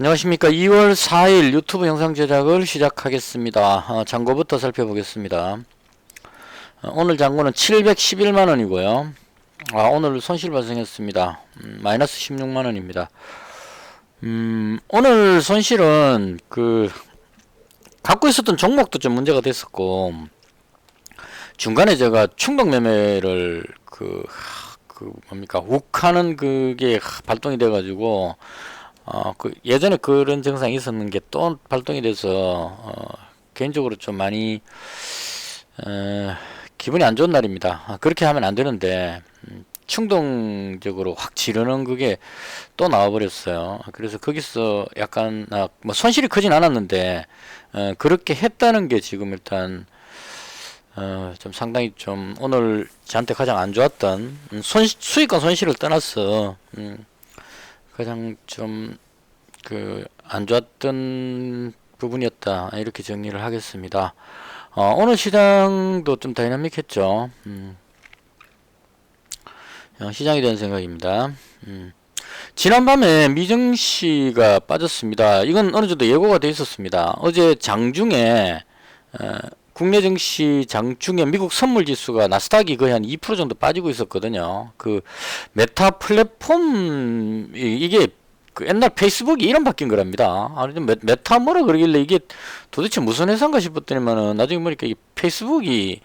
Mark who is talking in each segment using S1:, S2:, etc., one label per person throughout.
S1: 안녕하십니까. 2월 4일 유튜브 영상 제작을 시작하겠습니다. 잔고부터 살펴보겠습니다. 오늘 잔고는 711만원이고요. 오늘 손실 발생했습니다. 마이너스 16만원입니다. 오늘 손실은 갖고 있었던 종목도 좀 문제가 됐었고, 중간에 제가 충동 매매를 욱 하는 그게 발동이 돼가지고, 예전에 그런 증상이 있었는 게 또 발동이 돼서, 개인적으로 좀 많이, 기분이 안 좋은 날입니다. 그렇게 하면 안 되는데, 충동적으로 확 지르는 그게 또 나와버렸어요. 그래서 거기서 약간, 뭐 손실이 크진 않았는데, 그렇게 했다는 게 지금 일단, 좀 상당히 좀 오늘 저한테 가장 안 좋았던, 수익과 손실을 떠나서, 가장 좀 안 좋았던 부분이었다, 이렇게 정리를 하겠습니다. 오늘 시장도 좀 다이나믹했죠. 시장에 대한 생각입니다. 지난밤에 미증시가 빠졌습니다. 이건 어느 정도 예고가 돼 있었습니다. 어제 장중에 국내 증시 장중에 미국 선물 지수가 나스닥이 거의 한 2% 정도 빠지고 있었거든요. 메타 플랫폼, 이게 옛날 페이스북이 이름 바뀐 거랍니다. 메타 뭐라 그러길래 이게 도대체 무슨 회사인가 싶었더니만은 나중에 보니까 이 페이스북이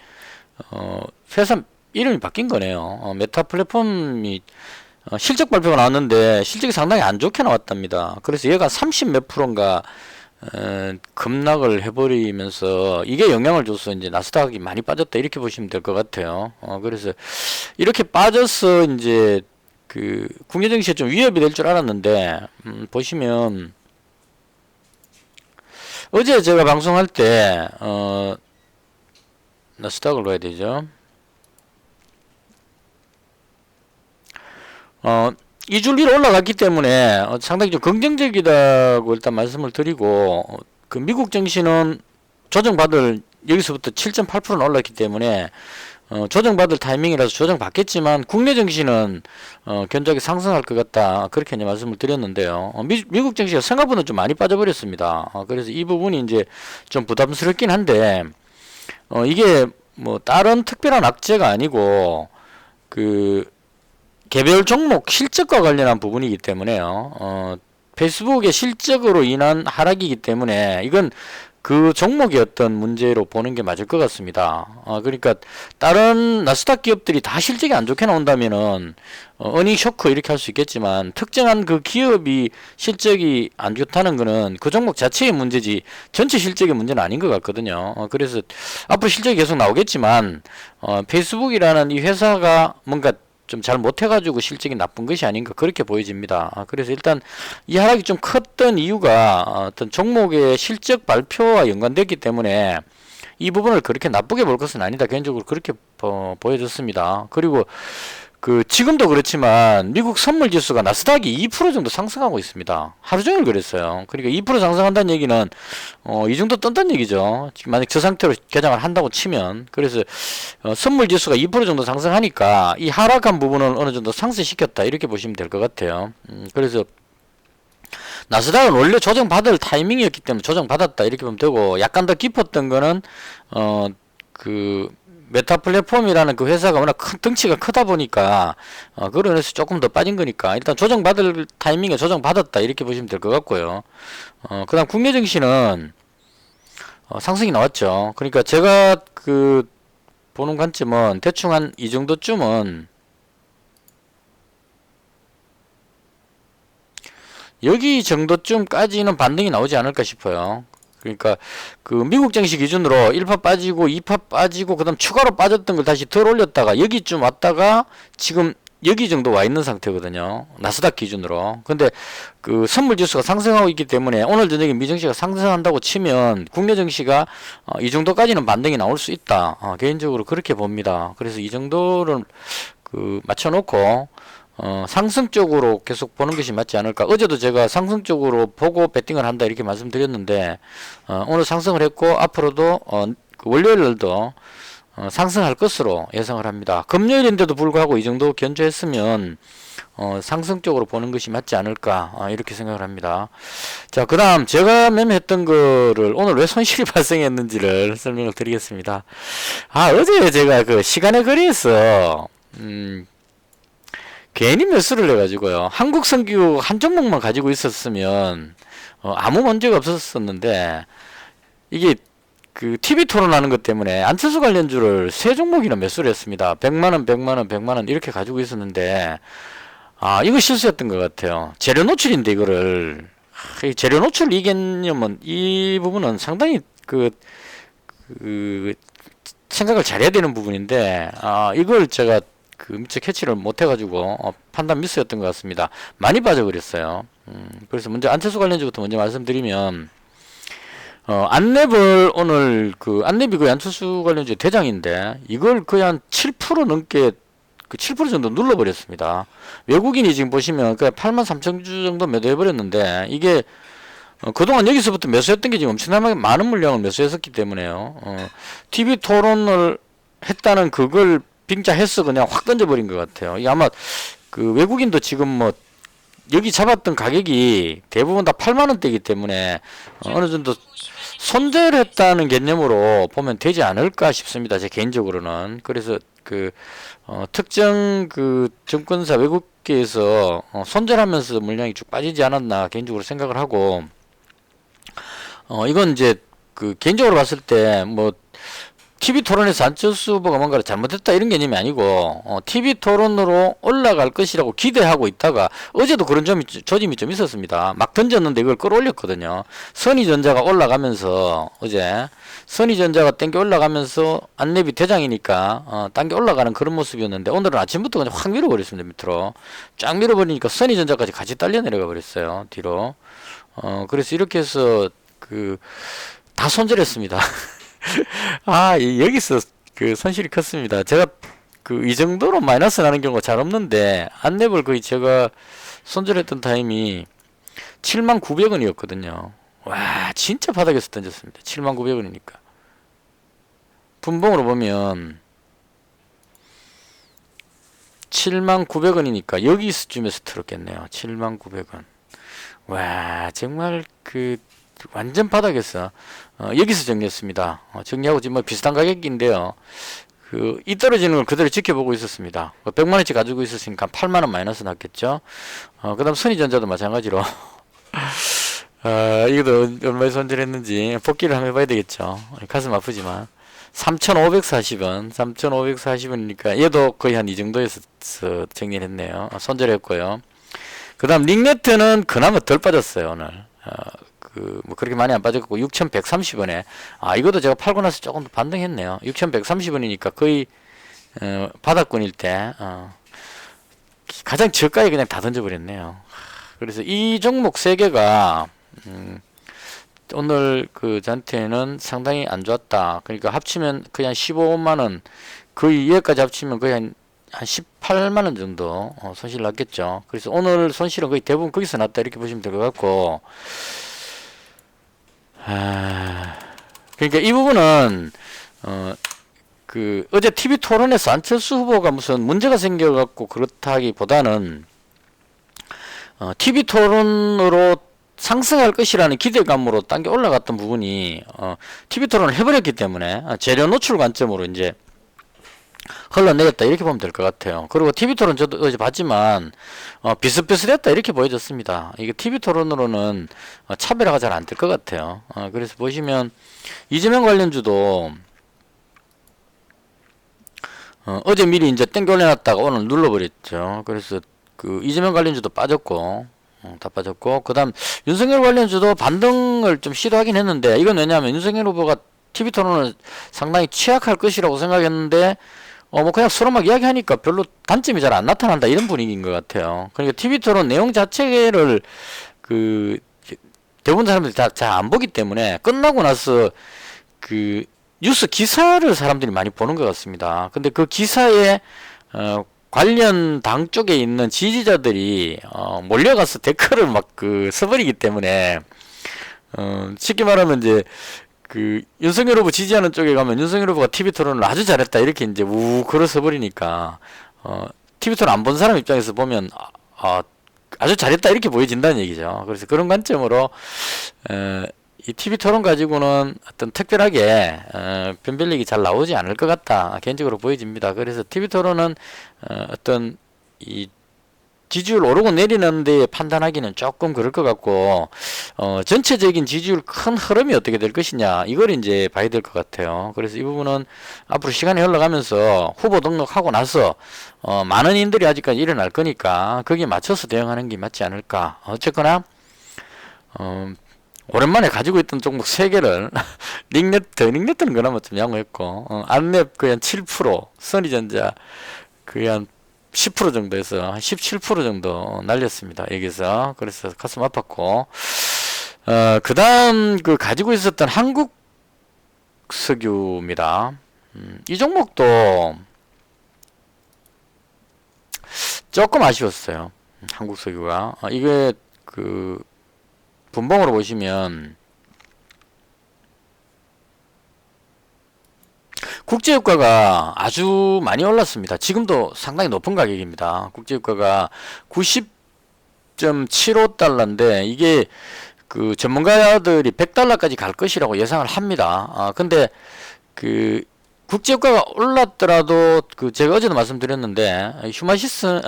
S1: 회사 이름이 바뀐 거네요. 메타 플랫폼이 실적 발표가 나왔는데 실적이 상당히 안 좋게 나왔답니다. 그래서 얘가 30 몇 프로인가 급락을 해버리면서 이게 영향을 줘서 이제 나스닥이 많이 빠졌다, 이렇게 보시면 될 것 같아요. 그래서 이렇게 빠져서 이제 국내 증시에 좀 위협이 될 줄 알았는데, 보시면 어제 제가 방송할 때 나스닥을 봐야 되죠. 2줄 위로 올라갔기 때문에 상당히 좀 긍정적이다고 일단 말씀을 드리고, 미국 증시는 조정받을, 여기서부터 7.8%는 올랐기 때문에 조정받을 타이밍이라서 조정받겠지만 국내 증시는 견조하게 상승할 것 같다, 그렇게 이제 말씀을 드렸는데요. 미국 증시가 생각보다 좀 많이 빠져버렸습니다. 그래서 이 부분이 이제 좀 부담스럽긴 한데, 이게 뭐 다른 특별한 악재가 아니고 개별 종목 실적과 관련한 부분이기 때문에요. 페이스북의 실적으로 인한 하락이기 때문에 이건 그 종목의 어떤 문제로 보는 게 맞을 것 같습니다. 그러니까 다른 나스닥 기업들이 다 실적이 안 좋게 나온다면은 어닝 쇼크 이렇게 할 수 있겠지만, 특정한 그 기업이 실적이 안 좋다는 거는 그 종목 자체의 문제지 전체 실적의 문제는 아닌 것 같거든요. 그래서 앞으로 실적이 계속 나오겠지만, 페이스북이라는 이 회사가 뭔가 좀 잘 못해가지고 실적이 나쁜 것이 아닌가, 그렇게 보여집니다. 그래서 일단 이 하락이 좀 컸던 이유가 어떤 종목의 실적 발표와 연관됐기 때문에 이 부분을 그렇게 나쁘게 볼 것은 아니다, 개인적으로 그렇게 보여졌습니다. 그리고 지금도 그렇지만 미국 선물 지수가 나스닥이 2% 정도 상승하고 있습니다. 하루 종일 그랬어요. 그러니까 2% 상승한다는 얘기는 이 정도 뜬다는 얘기죠. 지금 만약 저 상태로 개장을 한다고 치면. 그래서 선물 지수가 2% 정도 상승하니까 이 하락한 부분을 어느 정도 상쇄시켰다, 이렇게 보시면 될 것 같아요. 그래서 나스닥은 원래 조정받을 타이밍이었기 때문에 조정받았다, 이렇게 보면 되고, 약간 더 깊었던 거는 메타 플랫폼이라는 그 회사가 워낙 덩치가 크다 보니까 그로 인해서 조금 더 빠진 거니까 일단 조정받을 타이밍에 조정받았다, 이렇게 보시면 될 것 같고요. 그 다음 국내 증시는 상승이 나왔죠. 그러니까 제가 보는 관점은 대충 한 이 정도쯤은, 여기 정도쯤까지는 반등이 나오지 않을까 싶어요. 그러니까 미국 증시 기준으로 1파 빠지고 2파 빠지고 그다음 추가로 빠졌던 걸 다시 덜 올렸다가 여기쯤 왔다가 지금 여기 정도 와 있는 상태거든요. 나스닥 기준으로. 근데 선물 지수가 상승하고 있기 때문에 오늘 저녁에 미증시가 상승한다고 치면 국내 증시가 이 정도까지는 반등이 나올 수 있다, 개인적으로 그렇게 봅니다. 그래서 이 정도를 맞춰놓고 상승 쪽으로 계속 보는 것이 맞지 않을까. 어제도 제가 상승 쪽으로 보고 베팅을 한다, 이렇게 말씀드렸는데, 오늘 상승을 했고 앞으로도 월요일날도 상승할 것으로 예상을 합니다. 금요일인데도 불구하고 이 정도 견조했으면 상승 쪽으로 보는 것이 맞지 않을까 이렇게 생각을 합니다. 자, 그 다음 제가 매매했던 거를 오늘 왜 손실이 발생했는지를 설명을 드리겠습니다. 어제 제가 그 시간의 거리에서 괜히 매수를 해가지고요. 한국석유 한 종목만 가지고 있었으면 아무 문제가 없었었는데 이게 그 TV 토론하는 것 때문에 안철수 관련주를 세 종목이나 매수를 했습니다. 100만원, 100만원, 100만원 이렇게 가지고 있었는데 이거 실수였던 것 같아요. 재료 노출인데 이거를 이 재료 노출 이 개념은 이 부분은 상당히 그 생각을 잘해야 되는 부분인데 이걸 제가 미처 캐치를 못해가지고 판단 미스였던 것 같습니다. 많이 빠져버렸어요. 그래서 먼저 안철수 관련주부터 먼저 말씀드리면 안랩을 오늘 안랩이 그 안철수 관련주의 대장인데 이걸 거의 한 7% 넘게 7% 정도 눌러버렸습니다. 외국인이 지금 보시면 83,000주 정도 매도해버렸는데 이게 그동안 여기서부터 매수했던 게 지금 엄청나게 많은 물량을 매수했었기 때문에요. TV 토론을 했다는 그걸 빙자해서 그냥 확 던져버린 것 같아요. 이게 아마 그 외국인도 지금 뭐 여기 잡았던 가격이 대부분 다 8만원대이기 때문에 어느 정도 손절을 했다는 개념으로 보면 되지 않을까 싶습니다. 제 개인적으로는. 그래서 특정 증권사 외국계에서 손절하면서 물량이 쭉 빠지지 않았나 개인적으로 생각을 하고 이건 이제 개인적으로 봤을 때 뭐 TV 토론에서 안철수 후보가 뭔가를 잘못했다 이런 개념이 아니고 TV 토론으로 올라갈 것이라고 기대하고 있다가 어제도 그런 조짐이 좀 있었습니다. 막 던졌는데 이걸 끌어올렸거든요. 선의전자가 올라가면서 어제 선의전자가 땡겨 올라가면서 안랩이 대장이니까 당겨 올라가는 그런 모습이었는데 오늘은 아침부터 그냥 확 밀어버렸습니다. 밑으로 쫙 밀어버리니까 선의전자까지 같이 딸려 내려가 버렸어요. 뒤로. 그래서 이렇게 해서 다 손절했습니다. 여기서 손실이 컸습니다. 제가 이 정도로 마이너스 나는 경우가 잘 없는데 안랩을 거의 제가 손절했던 타임이 79,000원이었거든요. 와, 진짜 바닥에서 던졌습니다. 79,000원이니까. 분봉으로 보면 79,000원이니까 여기서쯤에서 틀었겠네요. 79,000원. 와, 정말 완전 바닥에서 여기서 정리했습니다. 정리하고 지금 뭐 비슷한 가격인데요. 이 떨어지는 걸 그대로 지켜보고 있었습니다. 100만원치 가지고 있었으니까 8만원 마이너스 났겠죠. 그 다음 선의전자도 마찬가지로 이것도 얼마에 손절했는지 복기를 한번 해봐야 되겠죠. 가슴 아프지만 3,540원 3,540원이니까 얘도 거의 한 이 정도에서 정리를 했네요. 손절했고요. 그 다음 링네트는 그나마 덜 빠졌어요. 오늘 뭐 그렇게 많이 안 빠졌고 6,130원에 이것도 제가 팔고 나서 조금 더 반등했네요. 6,130원이니까 거의 바닥권일 때 가장 저가에 그냥 다 던져버렸네요. 그래서 이 종목 3개가 오늘 저한테는 상당히 안 좋았다. 그러니까 합치면 그냥 15만원 거의 얘까지 합치면 거의 한 18만원 정도 손실 났겠죠. 그래서 오늘 손실은 거의 대부분 거기서 났다 이렇게 보시면 될 것 같고 그러니까 이 부분은 어제 TV 토론에서 안철수 후보가 무슨 문제가 생겨갖고 그렇다기보다는 TV 토론으로 상승할 것이라는 기대감으로 당겨 올라갔던 부분이 TV 토론을 해버렸기 때문에 재료 노출 관점으로 이제 흘러내렸다 이렇게 보면 될 것 같아요. 그리고 TV 토론 저도 어제 봤지만 비슷비슷했다 이렇게 보여졌습니다. 이게 TV 토론으로는 차별화가 잘 안 될 것 같아요. 그래서 보시면 이재명 관련주도 어제 미리 이제 땡겨 올려놨다가 오늘 눌러버렸죠. 그래서 이재명 관련주도 빠졌고 다 빠졌고 그 다음 윤석열 관련주도 반등을 좀 시도하긴 했는데 이건 왜냐하면 윤석열 후보가 TV 토론을 상당히 취약할 것이라고 생각했는데 뭐 그냥 서로 막 이야기하니까 별로 단점이 잘 안 나타난다 이런 분위기인 것 같아요. 그러니까 TV 토론 내용 자체를 대부분 사람들이 다 잘 안 보기 때문에 끝나고 나서 뉴스 기사를 사람들이 많이 보는 것 같습니다. 근데 그 기사에 관련 당 쪽에 있는 지지자들이 몰려가서 댓글을 막 써버리기 때문에 쉽게 말하면 이제 그 윤석열 후보 지지하는 쪽에 가면 윤석열 후보가 TV 토론을 아주 잘했다 이렇게 이제 우 걸어서 버리니까 TV 토론 안 본 사람 입장에서 보면 아주 잘했다 이렇게 보여진다는 얘기죠. 그래서 그런 관점으로 이 TV 토론 가지고는 어떤 특별하게 변별력이 잘 나오지 않을 것 같다 개인적으로 보여집니다. 그래서 TV 토론은 어떤 이 지지율 오르고 내리는 데 판단하기는 조금 그럴 것 같고 전체적인 지지율 큰 흐름이 어떻게 될 것이냐 이걸 이제 봐야 될 것 같아요. 그래서 이 부분은 앞으로 시간이 흘러가면서 후보 등록하고 나서 많은 인들이 아직까지 일어날 거니까 거기에 맞춰서 대응하는 게 맞지 않을까. 어쨌거나 오랜만에 가지고 있던 종목 3개를 닉네트는 그나마 좀 양호했고 안랩 거의 한 7%, 선의전자 거의 한 10% 정도에서 한 17% 정도 날렸습니다. 여기서. 그래서 가슴 아팠고 그 다음 그 가지고 있었던 한국석유입니다. 이 종목도 조금 아쉬웠어요. 한국석유가 이게 그 분봉으로 보시면 국제유가가 아주 많이 올랐습니다. 지금도 상당히 높은 가격입니다. 국제유가가 90.75달러인데 이게 그 전문가들이 100달러까지 갈 것이라고 예상을 합니다. 근데 그 국제유가가 올랐더라도 그 제가 어제도 말씀드렸는데 휴마시스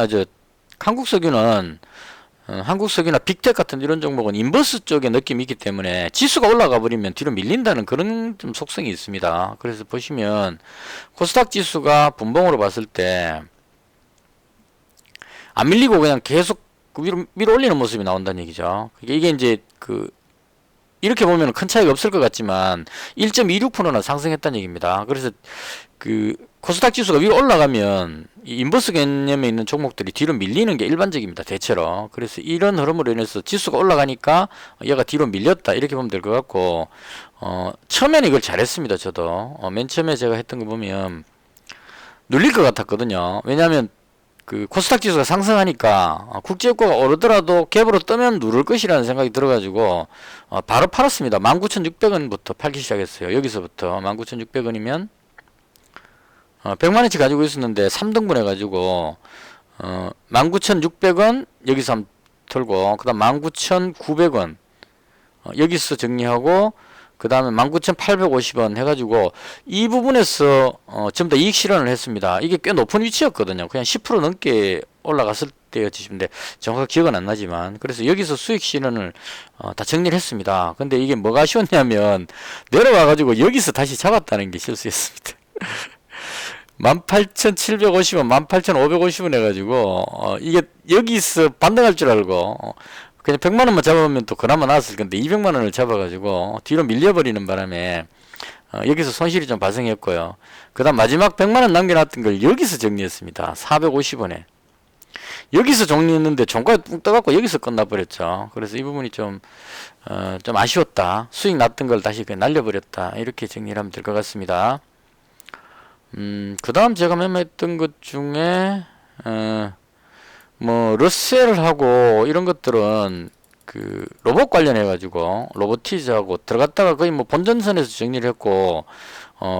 S1: 한국석유는 한국석유나 빅텍 같은 이런 종목은 인버스 쪽의 느낌이 있기 때문에 지수가 올라가 버리면 뒤로 밀린다는 그런 좀 속성이 있습니다. 그래서 보시면 코스닥 지수가 분봉으로 봤을 때 안 밀리고 그냥 계속 위로 올리는 모습이 나온다는 얘기죠. 이게 이제 그 이렇게 보면 큰 차이가 없을 것 같지만 1.26%나 상승했다는 얘기입니다. 그래서 그 코스닥 지수가 위로 올라가면 이 인버스 개념에 있는 종목들이 뒤로 밀리는 게 일반적입니다. 대체로. 그래서 이런 흐름으로 인해서 지수가 올라가니까 얘가 뒤로 밀렸다 이렇게 보면 될 것 같고 처음에는 이걸 잘했습니다. 저도 맨 처음에 제가 했던 거 보면 눌릴 것 같았거든요. 왜냐하면 그 코스닥 지수가 상승하니까 국제유가가 오르더라도 갭으로 뜨면 누를 것이라는 생각이 들어가지고 바로 팔았습니다. 19,600원부터 팔기 시작했어요. 여기서부터 19,600원이면 100만원치 가지고 있었는데 3등분 해가지고 19,600원 여기서 한번 털고 그 다음 19,900원 여기서 정리하고 그 다음에 19,850원 해가지고 이 부분에서 전부 다 이익 실현을 했습니다. 이게 꽤 높은 위치였거든요. 그냥 10% 넘게 올라갔을 때였지신데 정확하게 기억은 안 나지만 그래서 여기서 수익 실현을 다 정리를 했습니다. 근데 이게 뭐가 아쉬웠냐면 내려와가지고 여기서 다시 잡았다는 게 실수였습니다. 18,750원, 18,550원 해가지고 이게 여기서 반등할 줄 알고 그냥 100만원만 잡으면 또 그나마 나왔을 건데 200만원을 잡아가지고 뒤로 밀려버리는 바람에 여기서 손실이 좀 발생했고요. 그 다음 마지막 100만원 남겨놨던 걸 여기서 정리했습니다. 450원에 여기서 정리했는데 종가에 뚝 떠갖고 여기서 끝나버렸죠. 그래서 이 부분이 좀 아쉬웠다. 수익 났던 걸 다시 그냥 날려버렸다. 이렇게 정리를 하면 될 것 같습니다. 그 다음 제가 매매했던 것 중에 뭐 러셀하고 이런 것들은 그 로봇 관련해 가지고 로보티즈하고 들어갔다가 거의 뭐 본전선에서 정리를 했고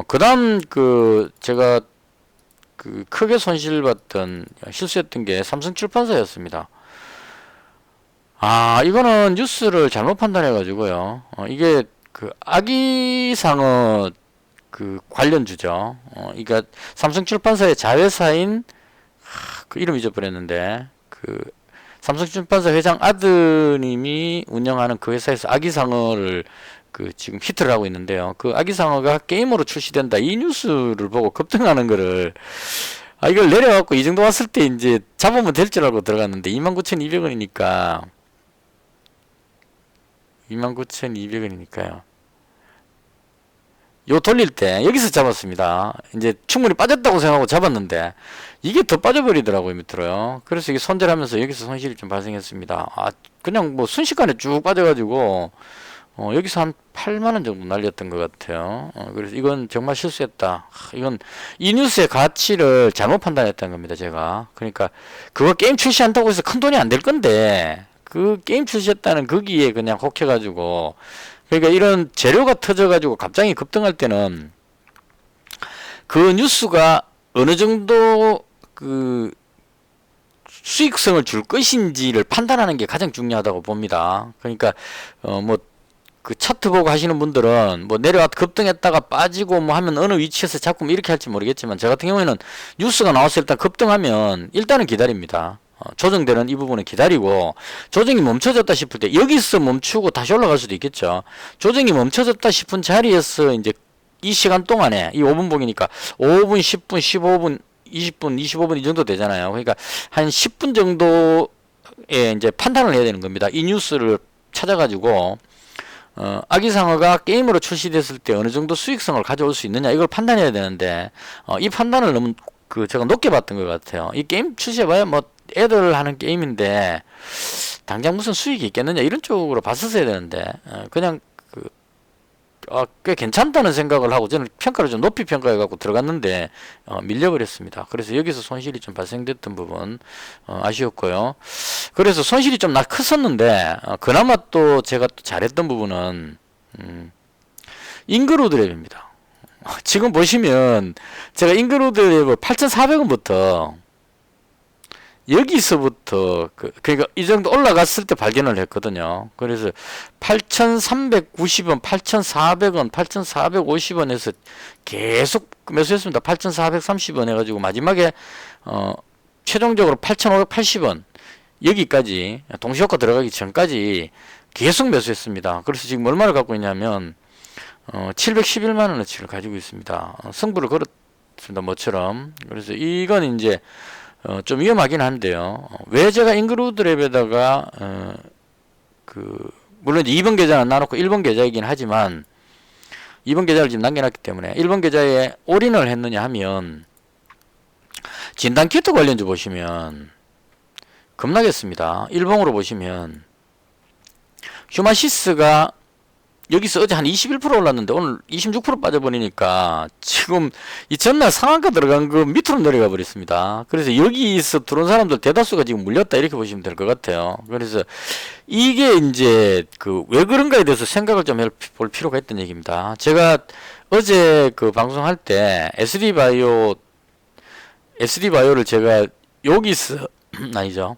S1: 그 다음 그 제가 그 크게 손실 봤던 실수했던 게 삼성출판사였습니다. 이거는 뉴스를 잘못 판단해 가지고요. 이게 그 아기상어 그 관련주죠. 그러니까 삼성출판사의 자회사인 그 이름 잊어버렸는데 그 삼성출판사 회장 아드님이 운영하는 그 회사에서 아기상어를 그 지금 히트를 하고 있는데요. 그 아기상어가 게임으로 출시된다 이 뉴스를 보고 급등하는 거를 이걸 내려갖고 이 정도 왔을 때 이제 잡으면 될 줄 알고 들어갔는데 29,200원이니까 29,200원이니까요. 요 돌릴 때 여기서 잡았습니다. 이제 충분히 빠졌다고 생각하고 잡았는데 이게 더 빠져버리더라고요. 밑으로요. 그래서 이게 손절하면서 여기서 손실이 좀 발생했습니다. 그냥 뭐 순식간에 쭉 빠져가지고 여기서 한 8만원 정도 날렸던 것 같아요. 그래서 이건 정말 실수했다. 이건 이 뉴스의 가치를 잘못 판단했다는 겁니다. 제가. 그러니까 그거 게임 출시한다고 해서 큰 돈이 안 될 건데 그 게임 출시했다는 거기에 그냥 혹해가지고 그러니까 이런 재료가 터져가지고 갑자기 급등할 때는 그 뉴스가 어느 정도 그 수익성을 줄 것인지를 판단하는 게 가장 중요하다고 봅니다. 그러니까 뭐 그 차트 보고 하시는 분들은 뭐 내려왔 급등했다가 빠지고 뭐 하면 어느 위치에서 자꾸 뭐 이렇게 할지 모르겠지만, 제 같은 경우에는 뉴스가 나와서 일단 급등하면 일단은 기다립니다. 조정되는 이 부분은 기다리고, 조정이 멈춰졌다 싶을 때 여기서 멈추고 다시 올라갈 수도 있겠죠. 조정이 멈춰졌다 싶은 자리에서 이제 이 시간 동안에, 이 5분 봉이니까 5분, 10분, 15분, 20분, 25분 이 정도 되잖아요. 그러니까 한 10분 정도에 이제 판단을 해야 되는 겁니다. 이 뉴스를 찾아가지고 아기상어가 게임으로 출시됐을 때 어느 정도 수익성을 가져올 수 있느냐, 이걸 판단해야 되는데 이 판단을 너무 제가 높게 봤던 것 같아요. 이 게임 출시해봐야 뭐 애들 하는 게임인데 당장 무슨 수익이 있겠느냐, 이런 쪽으로 봤었어야 되는데 그냥 꽤 괜찮다는 생각을 하고 저는 평가를 좀 높이 평가해 갖고 들어갔는데 밀려버렸습니다. 그래서 여기서 손실이 좀 발생됐던 부분 아쉬웠고요. 그래서 손실이 좀 컸었는데 그나마 또 제가 또 잘했던 부분은 잉그로드랩입니다. 지금 보시면 제가 잉그로드랩을 8,400원부터 여기서부터 그러니까 이 정도 올라갔을 때 발견을 했거든요. 그래서 8,390원, 8,400원, 8,450원에서 계속 매수했습니다. 8,430원 해가지고 마지막에 최종적으로 8,580원 여기까지 동시효과 들어가기 전까지 계속 매수했습니다. 그래서 지금 얼마를 갖고 있냐면 711만 원어치를 가지고 있습니다. 승부를 걸었습니다. 뭐처럼. 그래서 이건 이제 좀 위험하긴 한데요. 왜 제가 잉그로드랩에다가 물론 이제 2번 계좌는 놔놓고 1번 계좌이긴 하지만 2번 계좌를 지금 남겨놨기 때문에 1번 계좌에 올인을 했느냐 하면, 진단키트 관련주 보시면 겁나겠습니다. 1봉으로 보시면 휴마시스가 여기서 어제 한 21% 올랐는데 오늘 26% 빠져버리니까 지금 이 전날 상한가 들어간 거 밑으로 내려가 버렸습니다. 그래서 여기서 들어온 사람들 대다수가 지금 물렸다, 이렇게 보시면 될 것 같아요. 그래서 이게 이제 왜 그런가에 대해서 생각을 좀 해볼 필요가 있다는 얘기입니다. 제가 어제 방송할 때 SD바이오를 제가 여기서 아니죠.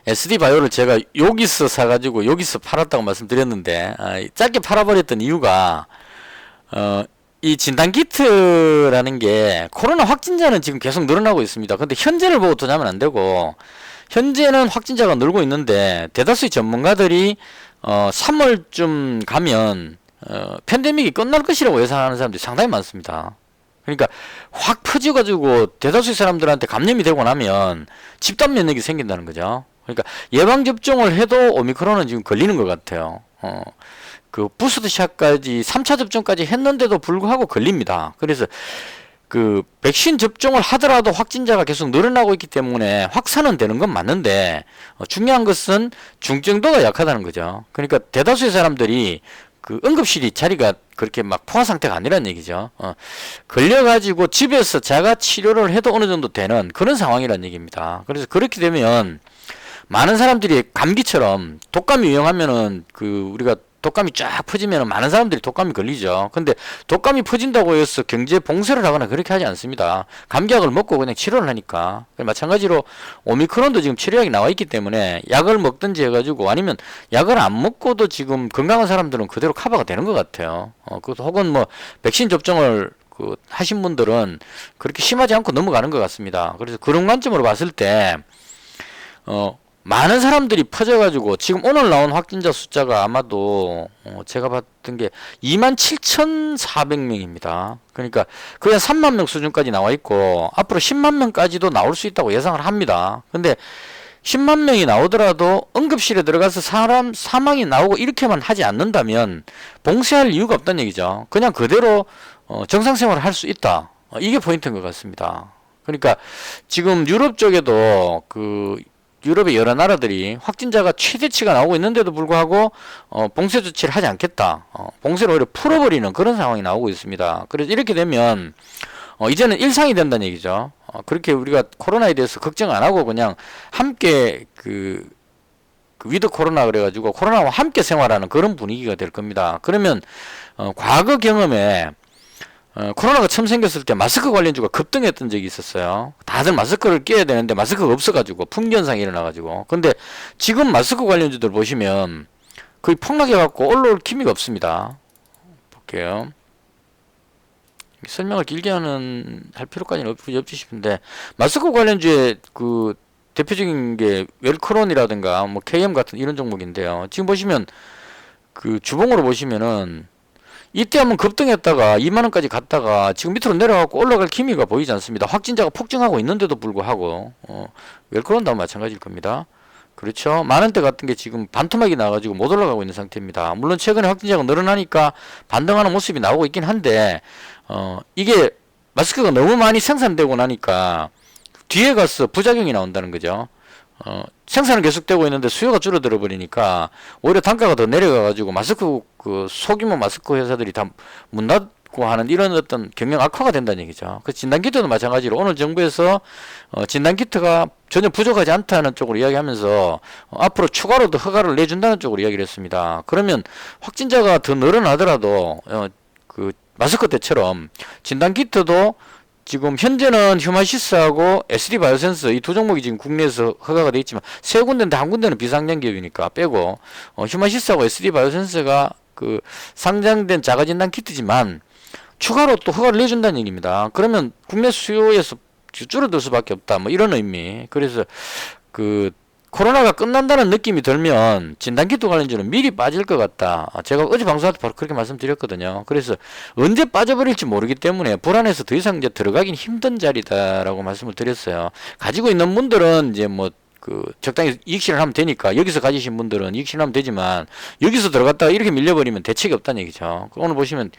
S1: SD바이오를 제가 여기서 사가지고 여기서 팔았다고 말씀드렸는데 짧게 팔아버렸던 이유가 이 진단키트라는 게 코로나 확진자는 지금 계속 늘어나고 있습니다. 근데 현재를 보고 투자하면 안 되고, 현재는 확진자가 늘고 있는데 대다수의 전문가들이 3월쯤 가면 팬데믹이 끝날 것이라고 예상하는 사람들이 상당히 많습니다. 그러니까 확 퍼져가지고 대다수의 사람들한테 감염이 되고 나면 집단 면역이 생긴다는 거죠. 그러니까 예방접종을 해도 오미크론은 지금 걸리는 것 같아요. 부스트샷까지 3차 접종까지 했는데도 불구하고 걸립니다. 그래서 백신 접종을 하더라도 확진자가 계속 늘어나고 있기 때문에 확산은 되는 건 맞는데 중요한 것은 중증도가 약하다는 거죠. 그러니까 대다수의 사람들이 응급실이 자리가 그렇게 막 포화 상태가 아니라는 얘기죠. 걸려가지고 집에서 자가 치료를 해도 어느 정도 되는 그런 상황이라는 얘기입니다. 그래서 그렇게 되면 많은 사람들이 감기처럼 독감이 유행하면은 우리가 독감이 쫙 퍼지면 많은 사람들이 독감이 걸리죠. 근데 독감이 퍼진다고 해서 경제 봉쇄를 하거나 그렇게 하지 않습니다. 감기약을 먹고 그냥 치료를 하니까. 마찬가지로 오미크론도 지금 치료약이 나와 있기 때문에 약을 먹든지 해가지고, 아니면 약을 안 먹고도 지금 건강한 사람들은 그대로 커버가 되는 것 같아요. 혹은 뭐 백신 접종을 하신 분들은 그렇게 심하지 않고 넘어가는 것 같습니다. 그래서 그런 관점으로 봤을 때 많은 사람들이 퍼져가지고 지금 오늘 나온 확진자 숫자가 아마도 제가 봤던 게 27,400명입니다. 그러니까 그냥 3만 명 수준까지 나와 있고 앞으로 10만 명까지도 나올 수 있다고 예상을 합니다. 근데 10만 명이 나오더라도 응급실에 들어가서 사람 사망이 나오고 이렇게만 하지 않는다면 봉쇄할 이유가 없다는 얘기죠. 그냥 그대로 정상 생활을 할 수 있다. 이게 포인트인 것 같습니다. 그러니까 지금 유럽 쪽에도 유럽의 여러 나라들이 확진자가 최대치가 나오고 있는데도 불구하고 봉쇄 조치를 하지 않겠다. 봉쇄를 오히려 풀어버리는 그런 상황이 나오고 있습니다. 그래서 이렇게 되면 이제는 일상이 된다는 얘기죠. 그렇게 우리가 코로나에 대해서 걱정 안 하고 그냥 함께 그 위드 코로나 그래가지고 코로나와 함께 생활하는 그런 분위기가 될 겁니다. 그러면 과거 경험에 코로나가 처음 생겼을 때 마스크 관련주가 급등했던 적이 있었어요. 다들 마스크를 껴야 되는데 마스크가 없어가지고 품귀현상이 일어나가지고. 근데 지금 마스크 관련주들 보시면 거의 폭락해갖고 올라올 기미가 없습니다. 볼게요. 설명을 길게 할 필요까지는 없지 싶은데, 마스크 관련주의 그 대표적인 게 웰크론이라든가 뭐 KM 같은 이런 종목인데요. 지금 보시면 그 주봉으로 보시면은 이때 한번 급등했다가 2만원까지 갔다가 지금 밑으로 내려가고 올라갈 기미가 보이지 않습니다. 확진자가 폭증하고 있는데도 불구하고 웰크론도 마찬가지일 겁니다. 그렇죠. 만원대 같은 게 지금 반토막이 나가지고 못 올라가고 있는 상태입니다. 물론 최근에 확진자가 늘어나니까 반등하는 모습이 나오고 있긴 한데 이게 마스크가 너무 많이 생산되고 나니까 뒤에 가서 부작용이 나온다는 거죠. 생산은 계속되고 있는데 수요가 줄어들어 버리니까 오히려 단가가 더 내려가가지고 마스크 그 소규모 마스크 회사들이 다 문 닫고 하는 이런 어떤 경영 악화가 된다는 얘기죠. 그 진단키트도 마찬가지로 오늘 정부에서 진단키트가 전혀 부족하지 않다는 쪽으로 이야기하면서 앞으로 추가로 더 허가를 내준다는 쪽으로 이야기를 했습니다. 그러면 확진자가 더 늘어나더라도 그 마스크 때처럼 진단키트도 지금 현재는 휴마시스하고 SD바이오센스 이 두 종목이 지금 국내에서 허가가 돼 있지만 세 군데인데 한 군데는 비상장 기업이니까 빼고 휴마시스하고 SD바이오센스가 그 상장된 자가진단 키트지만 추가로 또 허가를 내준다는 얘기입니다. 그러면 국내 수요에서 줄어들 수밖에 없다. 뭐 이런 의미. 그래서 그 코로나가 끝난다는 느낌이 들면 진단키트 관련주는 미리 빠질 것 같다. 제가 어제 방송할 때 바로 그렇게 말씀드렸거든요. 그래서 언제 빠져버릴지 모르기 때문에 불안해서 더 이상 이제 들어가긴 힘든 자리다라고 말씀을 드렸어요. 가지고 있는 분들은 이제 뭐 그 적당히 이익 실현하면 되니까 여기서 가지신 분들은 이익 실현하면 되지만 여기서 들어갔다가 이렇게 밀려버리면 대책이 없다는 얘기죠. 오늘 보시면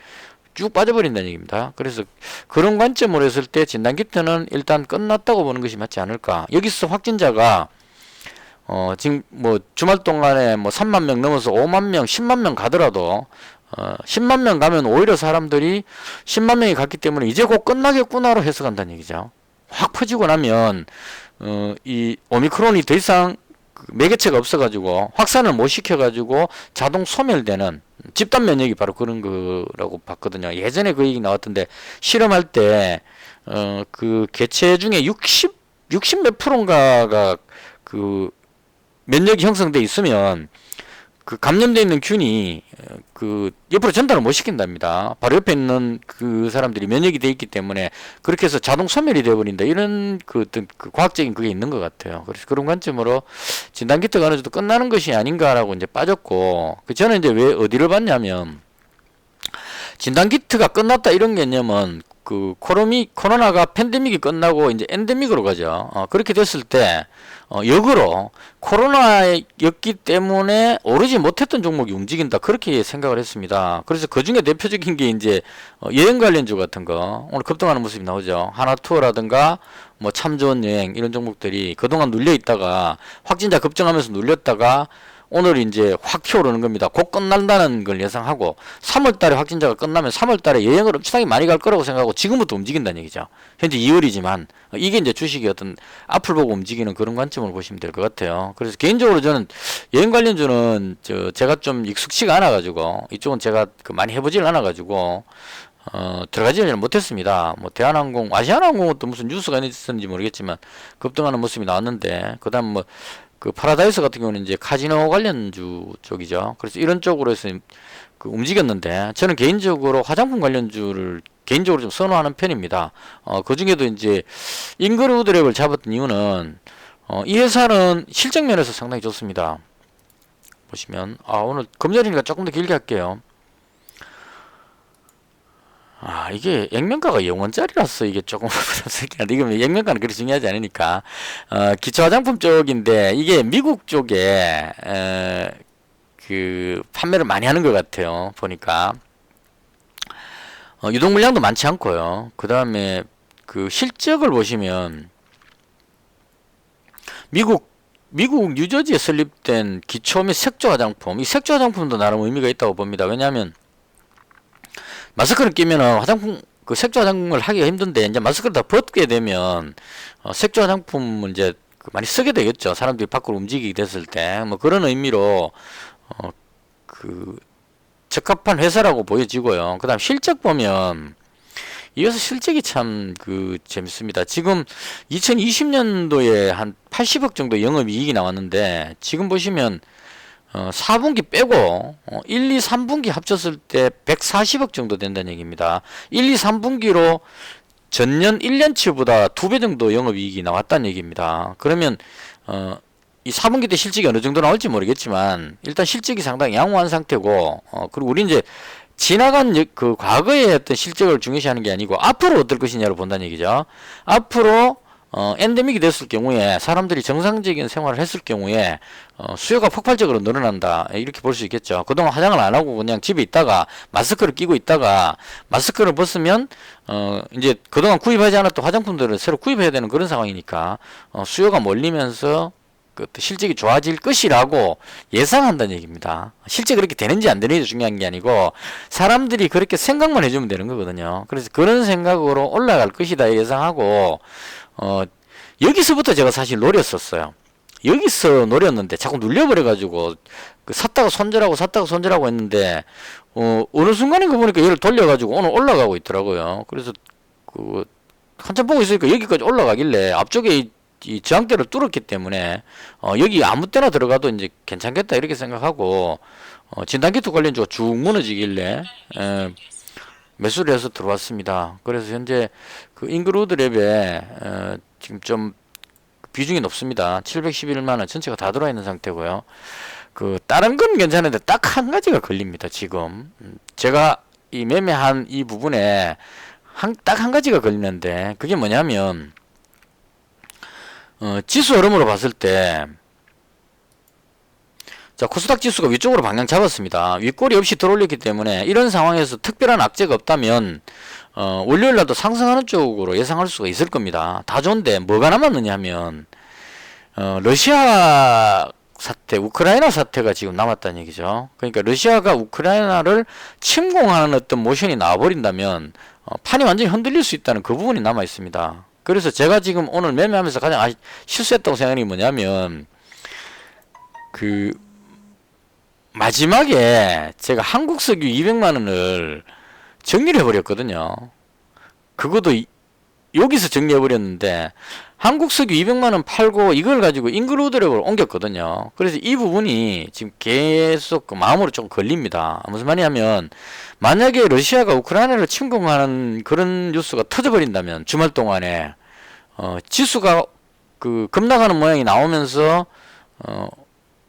S1: 쭉 빠져버린다는 얘기입니다. 그래서 그런 관점으로 했을 때 진단키트는 일단 끝났다고 보는 것이 맞지 않을까. 여기서 확진자가 지금 뭐 주말 동안에 뭐 3만 명 넘어서 5만 명, 10만 명 가더라도 10만 명 가면 오히려 사람들이 10만 명이 갔기 때문에 이제 곧 끝나겠구나로 해석한다는 얘기죠. 확 퍼지고 나면 이 오미크론이 더 이상 매개체가 없어가지고 확산을 못 시켜가지고 자동 소멸되는 집단 면역이 바로 그런 거라고 봤거든요. 예전에 그 얘기 나왔던데 실험할 때 그 개체 중에 60 몇 프로인가가 그 면역이 형성돼 있으면 그 감염되어 있는 균이 그 옆으로 전달을 못 시킨답니다. 바로 옆에 있는 그 사람들이 면역이 돼 있기 때문에 그렇게 해서 자동 소멸이 되어 버린다. 이런 그 어떤 그 과학적인 그게 있는 것 같아요. 그래서 그런 관점으로 진단키트가 어느 정도 끝나는 것이 아닌가라고 이제 빠졌고, 저는 이제 왜 어디를 봤냐면 진단키트가 끝났다 이런 개념은 그 코로나가 팬데믹이 끝나고 이제 엔데믹으로 가죠. 그렇게 됐을 때 역으로 코로나였기 때문에 오르지 못했던 종목이 움직인다, 그렇게 생각을 했습니다. 그래서 그 중에 대표적인 게 이제 여행 관련주 같은 거 오늘 급등하는 모습이 나오죠. 하나투어라든가 뭐 참 좋은 여행 이런 종목들이 그동안 눌려 있다가 확진자 급증하면서 눌렸다가 오늘 이제 확 튀어오르는 겁니다. 곧 끝난다는 걸 예상하고 3월 달에 확진자가 끝나면 3월 달에 여행을 엄청나게 많이 갈 거라고 생각하고 지금부터 움직인다는 얘기죠. 현재 2월이지만 이게 이제 주식이 어떤 앞을 보고 움직이는 그런 관점으로 보시면 될 것 같아요. 그래서 개인적으로 저는 여행 관련주는 제가 좀 익숙치가 않아 가지고 이쪽은 제가 많이 해보질 않아 가지고 들어가지는 못했습니다. 뭐 대한항공, 아시아나항공은 또 무슨 뉴스가 있었는지 모르겠지만 급등하는 모습이 나왔는데, 그다음 뭐 그 파라다이스 같은 경우는 이제 카지노 관련주 쪽이죠. 그래서 이런 쪽으로 해서 그 움직였는데, 저는 개인적으로 화장품 관련주를 개인적으로 좀 선호하는 편입니다. 그 중에도 이제 잉그루드랩을 잡았던 이유는 이 회사는 실적 면에서 상당히 좋습니다. 보시면 오늘 금요일이니까 조금 더 길게 할게요. 이게 액면가가 0원짜리라서 이게 조금 부담스럽긴 이거 액면가는 그렇게 중요하지 않으니까. 기초 화장품 쪽인데 이게 미국 쪽에 그 판매를 많이 하는 것 같아요. 보니까 유동 물량도 많지 않고요. 그 다음에 그 실적을 보시면 미국 뉴저지에 설립된 기초 및 색조 화장품, 이 색조 화장품도 나름 의미가 있다고 봅니다. 왜냐하면 마스크를 끼면은 화장품, 그 색조 화장품을 하기가 힘든데, 이제 마스크를 다 벗게 되면 색조 화장품을 이제 많이 쓰게 되겠죠. 사람들이 밖으로 움직이게 됐을 때. 뭐 그런 의미로, 그, 적합한 회사라고 보여지고요. 그 다음 실적 보면, 이어서 실적이 참 재밌습니다. 지금 2020년도에 한 80억 정도 영업이익이 나왔는데, 지금 보시면, 4분기 빼고 1, 2, 3분기 합쳤을 때 140억 정도 된다는 얘기입니다. 1, 2, 3분기로 전년 1년치보다 2배 정도 영업이익이 나왔다는 얘기입니다. 그러면 이 4분기 때 실적이 어느 정도 나올지 모르겠지만 일단 실적이 상당히 양호한 상태고 그리고 우리 이제 지나간 그 과거의 어떤 실적을 중요시하는 게 아니고 앞으로 어떨 것이냐를 본다는 얘기죠. 앞으로 엔데믹이 됐을 경우에 사람들이 정상적인 생활을 했을 경우에 수요가 폭발적으로 늘어난다 이렇게 볼 수 있겠죠. 그동안 화장을 안 하고 그냥 집에 있다가 마스크를 끼고 있다가 마스크를 벗으면 이제 그동안 구입하지 않았던 화장품들을 새로 구입해야 되는 그런 상황이니까 수요가 몰리면서 그 실적이 좋아질 것이라고 예상한다는 얘기입니다. 실제 그렇게 되는지 안 되는지 중요한 게 아니고 사람들이 그렇게 생각만 해주면 되는 거거든요. 그래서 그런 생각으로 올라갈 것이다 예상하고 여기서부터 제가 사실 노렸었어요. 여기서 노렸는데 자꾸 눌려버려가지고 샀다가 손절하고 했는데 어느 순간인가 보니까 얘를 돌려가지고 오늘 올라가고 있더라고요. 그래서 한참 보고 있으니까 여기까지 올라가길래 앞쪽에 이 저항대를 뚫었기 때문에 여기 아무 때나 들어가도 이제 괜찮겠다 이렇게 생각하고 진단키트 관련주가 쭉 무너지길래 매수를 해서 들어왔습니다. 그래서 현재 그 잉그루드랩에 지금 좀 비중이 높습니다. 711만원 전체가 다 들어와 있는 상태고요. 다른 건 괜찮은데 딱 한 가지가 걸립니다. 지금 제가 이 매매한 이 부분에 딱 한 가지가 걸리는데 그게 뭐냐면 지수 흐름으로 봤을 때 자, 코스닥 지수가 위쪽으로 방향 잡았습니다. 윗꼬리 없이 들어올렸기 때문에 이런 상황에서 특별한 악재가 없다면 월요일날도 상승하는 쪽으로 예상할 수가 있을 겁니다. 다 좋은데 뭐가 남았느냐 하면 러시아 사태, 우크라이나 사태가 지금 남았다는 얘기죠. 그러니까 러시아가 우크라이나를 침공하는 어떤 모션이 나와버린다면 판이 완전히 흔들릴 수 있다는 그 부분이 남아 있습니다. 그래서 제가 지금 오늘 매매하면서 가장 실수했다고 생각하는 게 뭐냐면 마지막에 제가 한국석유 200만원을 정리를 해버렸거든요. 그것도 여기서 정리해버렸는데 한국석유 200만원 팔고 이걸 가지고 잉그루드랩을 옮겼거든요. 그래서 이 부분이 지금 계속 마음으로 좀 걸립니다. 무슨 말이냐면 만약에 러시아가 우크라이나를 침공하는 그런 뉴스가 터져버린다면 주말 동안에 지수가 급락하는 모양이 나오면서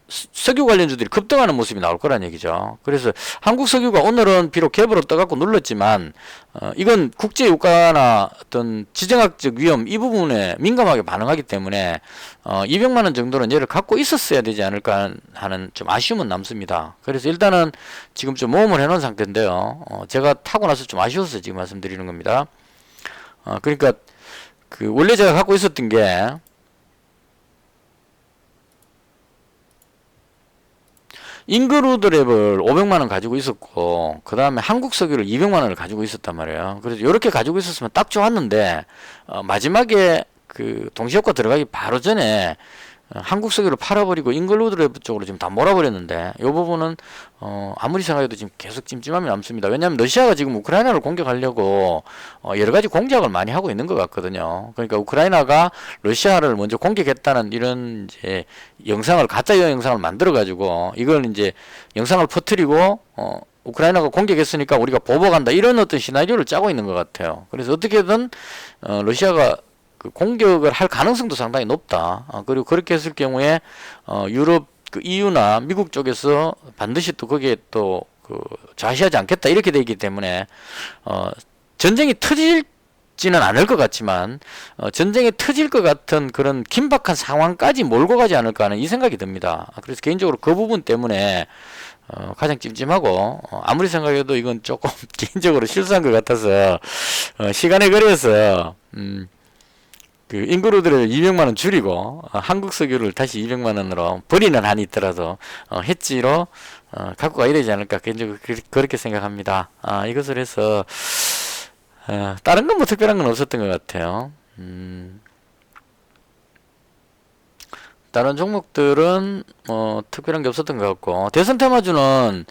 S1: 석유 관련주들이 급등하는 모습이 나올 거란 얘기죠. 그래서 한국 석유가 오늘은 비록 갭으로 떠갖고 눌렀지만 이건 국제 유가나 어떤 지정학적 위험 이 부분에 민감하게 반응하기 때문에 200만 원 정도는 얘를 갖고 있었어야 되지 않을까 하는 좀 아쉬움은 남습니다. 그래서 일단은 지금 좀 모험을 해놓은 상태인데요. 제가 타고 나서 좀 아쉬워서 지금 말씀드리는 겁니다. 그러니까 원래 제가 갖고 있었던 게 잉그루드랩을 500만원 가지고 있었고 그 다음에 한국석유를 200만원을 가지고 있었단 말이에요. 그래서 이렇게 가지고 있었으면 딱 좋았는데 마지막에 동시효과 들어가기 바로 전에 한국석유를 팔아버리고 잉글루드랩 쪽으로 지금 다 몰아버렸는데 이 부분은 아무리 생각해도 지금 계속 찜찜함이 남습니다. 왜냐하면 러시아가 지금 우크라이나를 공격하려고 여러가지 공작을 많이 하고 있는 것 같거든요. 그러니까 우크라이나가 러시아를 먼저 공격했다는 이런 이제 영상을 가짜 영상을 만들어 가지고 이걸 이제 영상을 퍼뜨리고 우크라이나가 공격했으니까 우리가 보복한다 이런 어떤 시나리오를 짜고 있는 것 같아요. 그래서 어떻게든 러시아가 공격을 할 가능성도 상당히 높다. 그리고 그렇게 했을 경우에 유럽 EU나 미국 쪽에서 반드시 또 거기에 또 좌시하지 않겠다 이렇게 되어 있기 때문에 전쟁이 터질지는 않을 것 같지만 전쟁이 터질 것 같은 그런 긴박한 상황까지 몰고 가지 않을까 하는 이 생각이 듭니다. 그래서 개인적으로 그 부분 때문에 가장 찜찜하고 아무리 생각해도 이건 조금 개인적으로 실수한 것 같아서 시간에 걸려서 잉그루드를 200만원 줄이고 한국석유를 다시 200만원으로 버리는 한이 있더라도 해지로 갖고 가야 되지 않을까 개인적으로 그렇게 생각합니다. 이것을 해서 다른 건 뭐 특별한 건 없었던 것 같아요. 다른 종목들은 특별한 게 없었던 것 같고, 대선 테마주는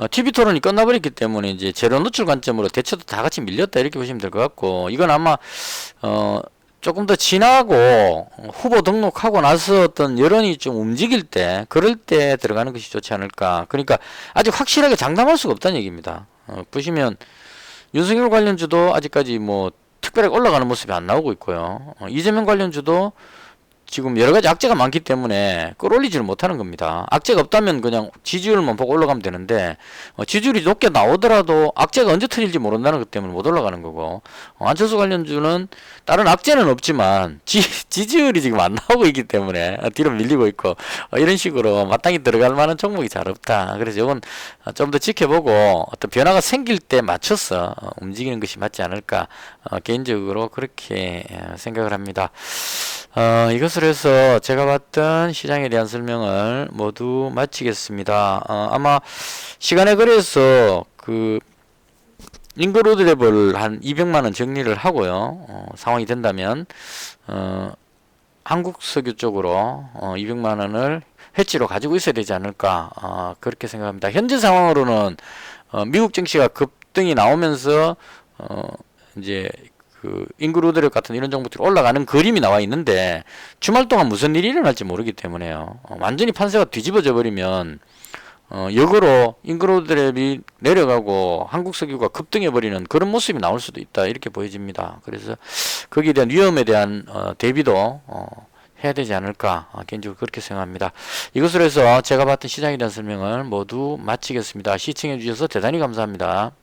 S1: TV 토론이 끝나버렸기 때문에 이제 재료 노출 관점으로 대체도 다 같이 밀렸다 이렇게 보시면 될 것 같고, 이건 아마 조금 더 지나고 후보 등록하고 나서 어떤 여론이 좀 움직일 때, 그럴 때 들어가는 것이 좋지 않을까. 그러니까 아직 확실하게 장담할 수가 없다는 얘기입니다. 보시면 윤석열 관련주도 아직까지 뭐 특별하게 올라가는 모습이 안 나오고 있고요. 이재명 관련주도 지금 여러 가지 악재가 많기 때문에 끌어올리지를 못하는 겁니다. 악재가 없다면 그냥 지지율만 보고 올라가면 되는데, 지지율이 높게 나오더라도 악재가 언제 터질지 모른다는 것 때문에 못 올라가는 거고, 안철수 관련주는 다른 악재는 없지만 지지율이 지금 안 나오고 있기 때문에 뒤로 밀리고 있고, 이런 식으로 마땅히 들어갈 만한 종목이 잘 없다. 그래서 이건 좀 더 지켜보고 어떤 변화가 생길 때 맞춰서 움직이는 것이 맞지 않을까, 개인적으로 그렇게 생각을 합니다. 이것을 해서 제가 봤던 시장에 대한 설명을 모두 마치겠습니다. 아마 시간에 그래서 그 잉그로드랩을 한 200만원 정리를 하고요. 상황이 된다면 한국석유 쪽으로 200만원을 해치로 가지고 있어야 되지 않을까, 그렇게 생각합니다. 현재 상황으로는 미국 증시가 급등이 나오면서 이제 그 잉그루드랩 같은 이런 종목들이 올라가는 그림이 나와 있는데, 주말 동안 무슨 일이 일어날지 모르기 때문에요. 완전히 판세가 뒤집어져 버리면 역으로 잉그루드랩이 내려가고 한국석유가 급등해 버리는 그런 모습이 나올 수도 있다, 이렇게 보여집니다. 그래서 거기에 대한 위험에 대한 대비도 해야 되지 않을까, 개인적으로 그렇게 생각합니다. 이것으로 해서 제가 봤던 시장에 대한 설명을 모두 마치겠습니다. 시청해 주셔서 대단히 감사합니다.